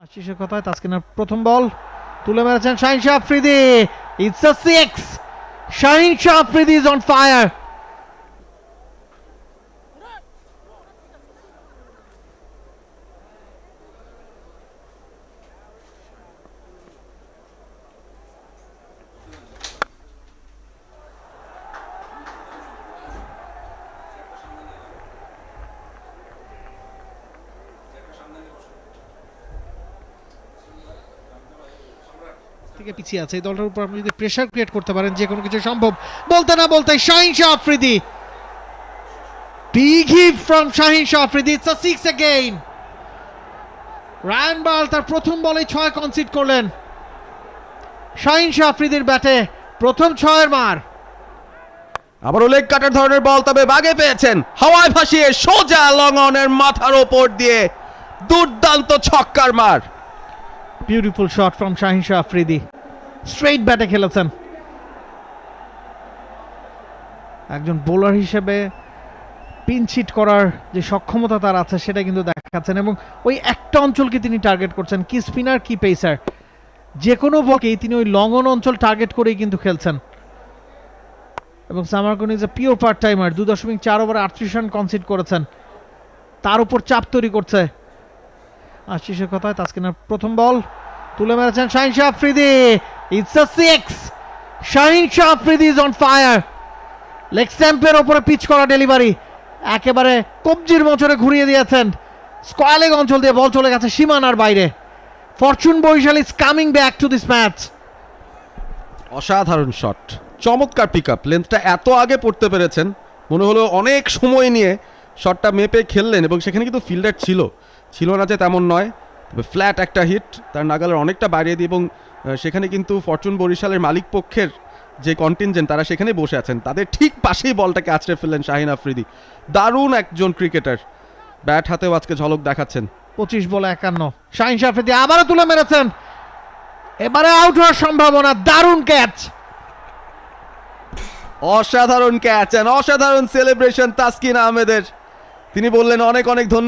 আশিসের কথায় তাসকিনের প্রথম বল তুলে মেরেছেন Shaheen Shah Afridi. It's a six. Shaheen Shah Afridi is on fire. থেকে পিছিয়ে আছে এই দলটার উপর আপনি যদি প্রেসার ক্রিয়েট করতে পারেন যে কোনো কিছু সম্ভব। বলতে না বলতে Shaheen Shah Afridi, big hit from Shaheen Shah Afridi. It's a six again. Ryan Burl তার প্রথম বলে 6 কনসিড করলেন। শাহিন শাহ আফ্রিদির ব্যাটে প্রথম 6-এর মার। আবারও লেগ কাটার ধরনের বল, তবে বাগে পেয়েছেন হাওয়ায় ভাসিয়ে সোজা লং অনের মাথার ওপর দিয়ে দুর্দান্ত ছক্কার মার। Beautiful shot from Shaheen Shah Afridi. Straight ব্যাটে খেলেছেন। একজন বোলার হিসেবে পিঞ্চ হিট করার যে সক্ষমতা তার আছে সেটা কিন্তু দেখাচ্ছেন, এবং ওই একটা অঞ্চলকে তিনি টার্গেট করছেন, কি স্পিনার কি পেসার, যে কোনো বলকেই তিনি ওই লং অন অঞ্চল টার্গেট করেই কিন্তু খেলছেন। এবং সামারকন is a pure part timer. 2.4 ওভারে 38 রান কনসিড করেছেন, তার উপর চাপ তৈরি করছে। আশিসের কথায় তাসকিনের প্রথম বল তুলে মেরেছেন Shaheen Shah Afridi. It's a six. Shaheen Shah Afridi is on fire. Leg স্ট্যাম্পের ওপরে পিচ করা ডেলিভারি একেবারে কবজির মোচরে ঘুরিয়ে দিয়েছেন। স্কয়ার লেগ অঞ্চল দিয়ে বল চলে গেছে সীমানার বাইরে। Fortune Barishal is coming back to this match. অসাধারণ শট, চমৎকার পিক আপ। লেন্থটা এত আগে পড়তে পেরেছেন, মনে হলো অনেক সময় নিয়ে শটটা মেপে খেললেন, এবং সেখানে কিন্তু ফিল্ডার ছিল না যে তেমন নয়, তবে ফ্ল্যাট একটা হিট তার নাগালের অনেকটা বাড়িয়ে দিয়ে, এবং সেখানে কিন্তু ফরচুন বরিশালের মালিক পক্ষের যে কন্টিনজেন্ট তারা সেখানে বসে আছেন, তাদের ঠিক পাশেই বলটাকে আছড়ে ফেললেন শাহিন আফ্রিদি। দারুণ একজন ক্রিকেটার, ব্যাট হাতেও আজকে ঝলক দেখাচ্ছেন। 25 বলে 51। শাহিন শাহ আফ্রিদি আবারও তুলে মেরেছেন, এবারে আউট হওয়ার সম্ভাবনা। দারুণ ক্যাচ, অসাধারণ ক্যাচ, অসাধারণ সেলিব্রেশন তাসকিন আহমেদের। তিনি বললেন অনেক অনেক ধন্যবাদ।